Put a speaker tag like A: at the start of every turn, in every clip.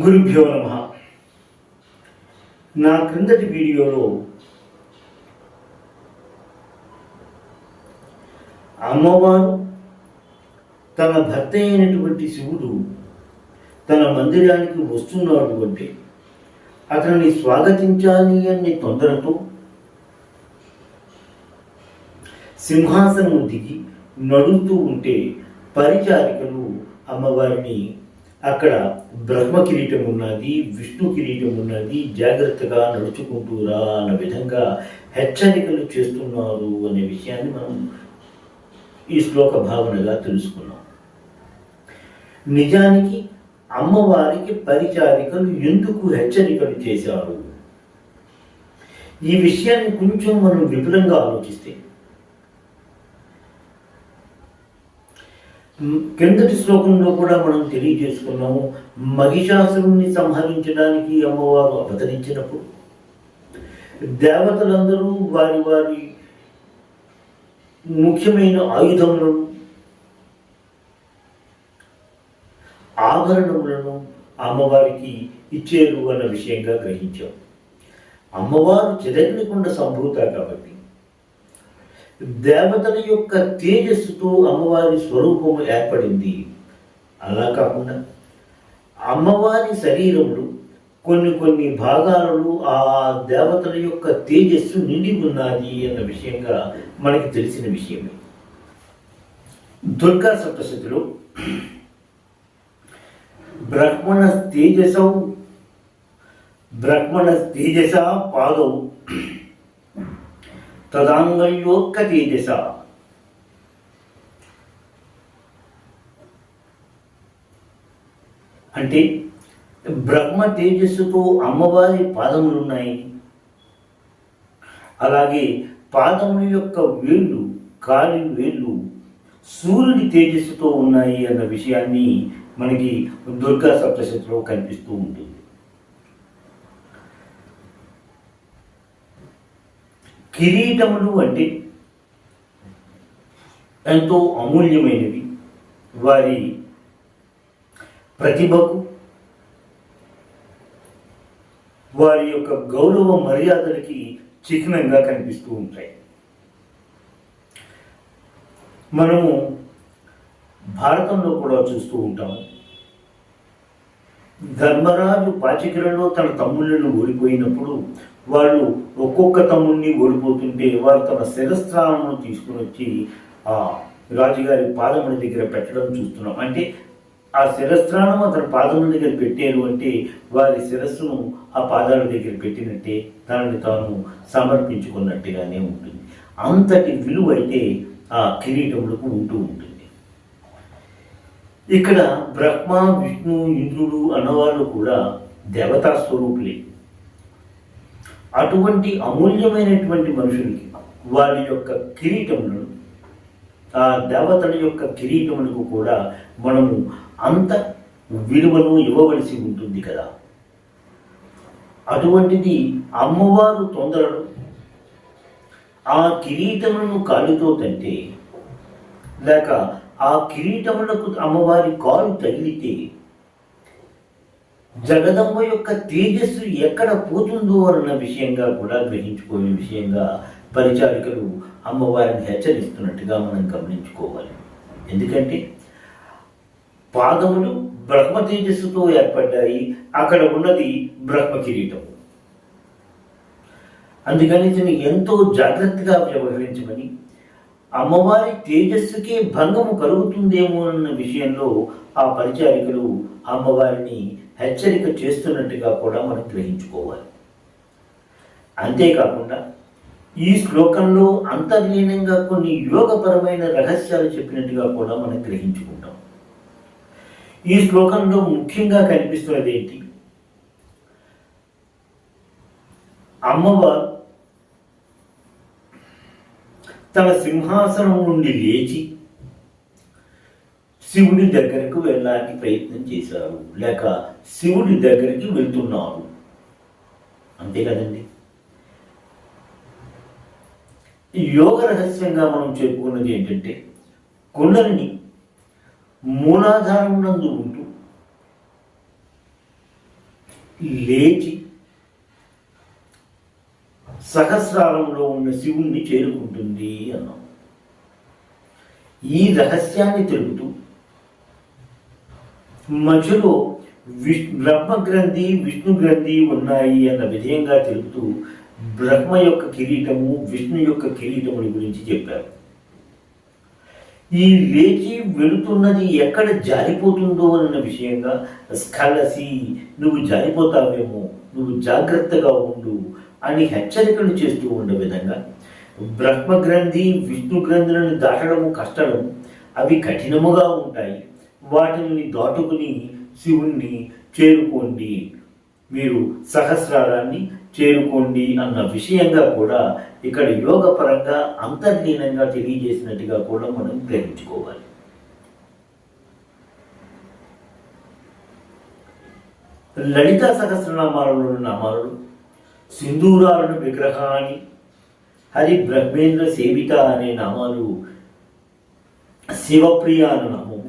A: గురుభ్యో నమః. నా క్రిందటి వీడియోలో అమ్మవారు తన భర్త అయినటువంటి శివుడు తన మందిరానికి వస్తున్నాడు అంటే అతన్ని స్వాగతించాలి అనే తొందరతో సింహాసనం దిగి నడుస్తూ ఉంటే పరిచారికలు అమ్మవారిని అక్కడ బ్రహ్మ కిరీటం ఉన్నది, విష్ణు కిరీటం ఉన్నది, జాగ్రత్తగా నడుచుకుంటూరా అన్న విధంగా హెచ్చరికలు చేస్తున్నారు అనే విషయాన్ని మనం ఈ శ్లోక భావనగా తెలుసుకున్నాం. నిజానికి అమ్మవారికి పరిచారికలు ఎందుకు హెచ్చరికలు చేశారు? ఈ విషయాన్ని కొంచెం మనం విపులంగా ఆలోచిస్తే కిందటి శ్లోకంలో కూడా మనం తెలియజేసుకున్నాము. మహిషాసురుణ్ణి సంహరించడానికి అమ్మవారు అవతరించినప్పుడు దేవతలందరూ వారి వారి ముఖ్యమైన ఆయుధములను, ఆభరణములను అమ్మవారికి ఇచ్చేరు అన్న విషయంగా గ్రహించాం. అమ్మవారు చిదగ్నికుండ సంభూత కాబట్టి దేవతల యొక్క తేజస్సుతో అమ్మవారి స్వరూపము ఏర్పడింది. అలా కాకుండా అమ్మవారి శరీరములు కొన్ని భాగాలలో ఆ దేవతల యొక్క తేజస్సు నిండి ఉన్నది అన్న విషయంగా మనకి తెలిసిన విషయమే. దుర్గా సప్తశతిలో బ్రహ్మణ తేజస పాదౌ తదాంగల్యోక్క తేజస అంటే బ్రహ్మ తేజస్సుతో అమ్మవారి పాదములున్నాయి, అలాగే పాదముల యొక్క వేళ్ళు, కాలి వేళ్ళు సూర్యుడి తేజస్సుతో ఉన్నాయి అన్న విషయాన్ని మనకి దుర్గా సప్తశతిలో కనిపిస్తూ ఉంటుంది. కిరీటములు అంటే ఎంతో అమూల్యమైనవి. వారి ప్రతిభకు, వారి యొక్క గౌరవ మర్యాదలకి చిహ్నంగా కనిపిస్తూ ఉంటాయి. మనము భారతంలో కూడా చూస్తూ ఉంటాము. ధర్మరాజు పాచికలలో తన తమ్ముళ్ళను ఓడిపోయినప్పుడు వాళ్ళు ఒక్కొక్క తమ్ముడిని ఓడిపోతుంటే వారు తమ శిరస్త్రాలను తీసుకుని వచ్చి ఆ రాజుగారి పాదముల దగ్గర పెట్టడం చూస్తున్నాం. అంటే ఆ శిరస్త్రానం అతని పాదముల దగ్గర పెట్టారు అంటే వారి శిరస్సును ఆ పాదాల దగ్గర పెట్టినట్టే, దానిని తాను సమర్పించుకున్నట్టుగానే ఉంటుంది. అంతటి విలువ అయితే ఆ కిరీటములకు ఉంటూ ఉంటుంది. ఇక్కడ బ్రహ్మ, విష్ణు, ఇంద్రుడు అన్నవాళ్ళు కూడా దేవతా స్వరూపులే. అటువంటి అమూల్యమైనటువంటి మనుషులకి వారి యొక్క కిరీటములను, ఆ దేవతల యొక్క కిరీటములకు కూడా మనము అంత విలువను ఇవ్వవలసి ఉంటుంది కదా. అటువంటిది అమ్మవారు తొందరలో ఆ కిరీటములను కాలుతో తంటే, లేక ఆ కిరీటములకు అమ్మవారి కాలు తగిలితే జగదంబ యొక్క తేజస్సు ఎక్కడ పోతుందో అన్న విషయంగా కూడా గ్రహించుకునే విషయంగా పరిచారికలు అమ్మవారిని హెచ్చరిస్తున్నట్టుగా మనం గమనించుకోవాలి. ఎందుకంటే పాదములు బ్రహ్మ తేజస్సుతో ఏర్పడ్డాయి, అక్కడ ఉన్నది బ్రహ్మ కిరీటం. అందుకని దీన్ని ఎంతో జాగ్రత్తగా వ్యవహరించమని, అమ్మవారి తేజస్సుకే భంగము కలుగుతుందేమో అన్న విషయంలో ఆ పరిచారికలు అమ్మవారిని హెచ్చరిక చేస్తున్నట్టుగా కూడా మనం గ్రహించుకోవాలి. అంతేకాకుండా ఈ శ్లోకంలో అంతర్లీనంగా కొన్ని యోగపరమైన రహస్యాలు చెప్పినట్టుగా కూడా మనం గ్రహించుకుంటాం. ఈ శ్లోకంలో ముఖ్యంగా కనిపిస్తున్నది ఏంటి? అమ్మవారు తన సింహాసనం నుండి లేచి శివుడి దగ్గరకు వెళ్ళడానికి ప్రయత్నం చేశారు, లేక శివుడి దగ్గరికి వెళ్తున్నారు. అంతే కదండి. యోగ రహస్యంగా మనం చెప్పుకున్నది ఏంటంటే, కుండలిని మూలాధారం నందు ఉంటూ లేచి సహస్రారంలో ఉన్న శివుణ్ణి చేరుకుంటుంది అన్నాం. ఈ రహస్యాన్ని తెలుపుతూ మధ్యలో బ్రహ్మగ్రంథి విష్ణు గ్రంథి ఉన్నాయి అన్న విధంగా తెలుపుతూ బ్రహ్మ యొక్క కిరీటము విష్ణు యొక్క కిరీటముల గురించి చెప్పారు. ఈ లేచి వెళుతున్నది ఎక్కడ జారిపోతుందో అన్న విషయంగా స్ఖలసి, నువ్వు జారిపోతావేమో, నువ్వు జాగ్రత్తగా ఉండు అని హెచ్చరికలు చేస్తూ ఉండే విధంగా బ్రహ్మగ్రంథి విష్ణు గ్రంథులను దాటడము కష్టము, అవి కఠినముగా ఉంటాయి, వాటిని దాటుకుని శివుణ్ణి చేరుకోండి, మీరు సహస్రారాన్ని చేరుకోండి అన్న విషయంగా కూడా ఇక్కడ యోగపరంగా అంతర్లీనంగా తెలియజేసినట్టుగా కూడా మనం గ్రహించుకోవాలి. లలితా సహస్రనామాలలో నామాలు సింధూరాలను విగ్రహాన్ని, హరి బ్రహ్మేంద్ర సేవిత అనే నామాలు శివప్రియ అను నామము.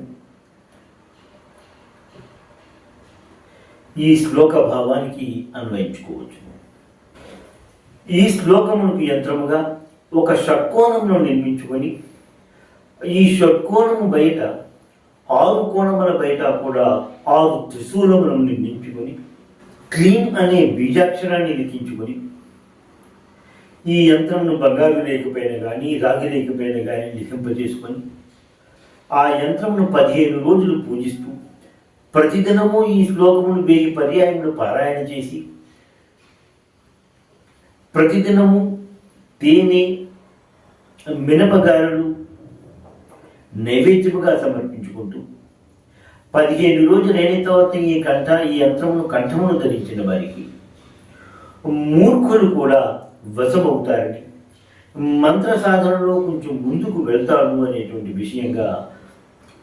A: ఈ శ్లోక భావానికి అన్వయించుకోవచ్చు. ఈ శ్లోకమునకు యంత్రముగా ఒక షట్కోణంలో నిర్మించుకొని ఈ షట్కోణము బయట 6 కోణముల బయట కూడా 6 త్రిశూలములను నిర్మించుకొని క్లీం అనే బీజాక్షరాన్ని లిఖించుకొని ఈ యంత్రమును బంగారు రేఖపైన కానీ రాగి రేఖపైన కానీ లిఖింపజేసుకొని ఆ యంత్రమును 15 రోజులు పూజిస్తూ ప్రతిదినము ఈ శ్లోకమును 1000 పర్యాయములు పారాయణ చేసి ప్రతిదినము తేనె మినపగారలు నైవేద్యముగా సమర్పించుకుంటూ 15 రోజులు అయిన తర్వాత ఈ యంత్రమును కంఠమును ధరించిన వారికి మూర్ఖులు కూడా వశమవుతారని, మంత్ర సాధనలో కొంచెం ముందుకు వెళ్తాడు అనేటువంటి విషయంగా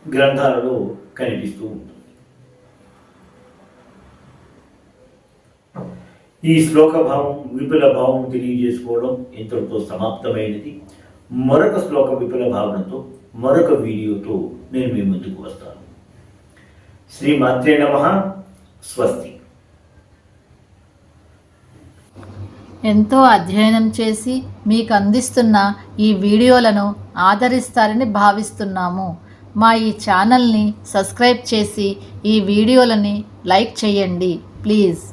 A: గ్రంథాలలో కనిపిస్తూ ఉంటుంది. ఈ శ్లోక భావం విపుల భావం తెలియజేసుకోవడం ఇంతటితో సమాప్తమైనది. మరొక శ్లోక విపుల భావనతో మరొక వీడియోతో నేను మీ ముందుకు వస్తాను. శ్రీ మాత్రే నమః. స్వస్తి.
B: ఎంతో అధ్యయనం చేసి మీకు అందిస్తున్న ఈ వీడియోలను ఆదరిస్తారని భావిస్తున్నాము. మా ఈ ఛానల్ని సబ్స్క్రైబ్ చేసి ఈ వీడియోలని లైక్ చేయండి ప్లీజ్.